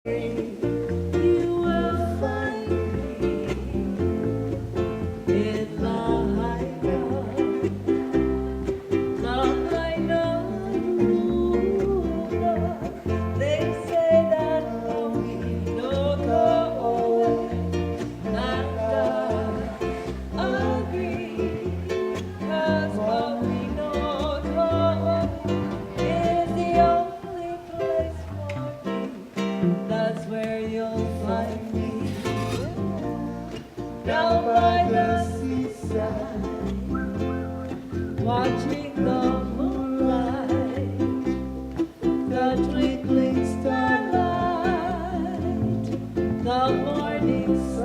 You will find me in Lahaina, Lahaina. They say that we don't go away, and I agree, 'cause what we know is the only place for me. That's where you'll find me, down by the seaside, watching the moonlight, the twinkling starlight, the morning sun.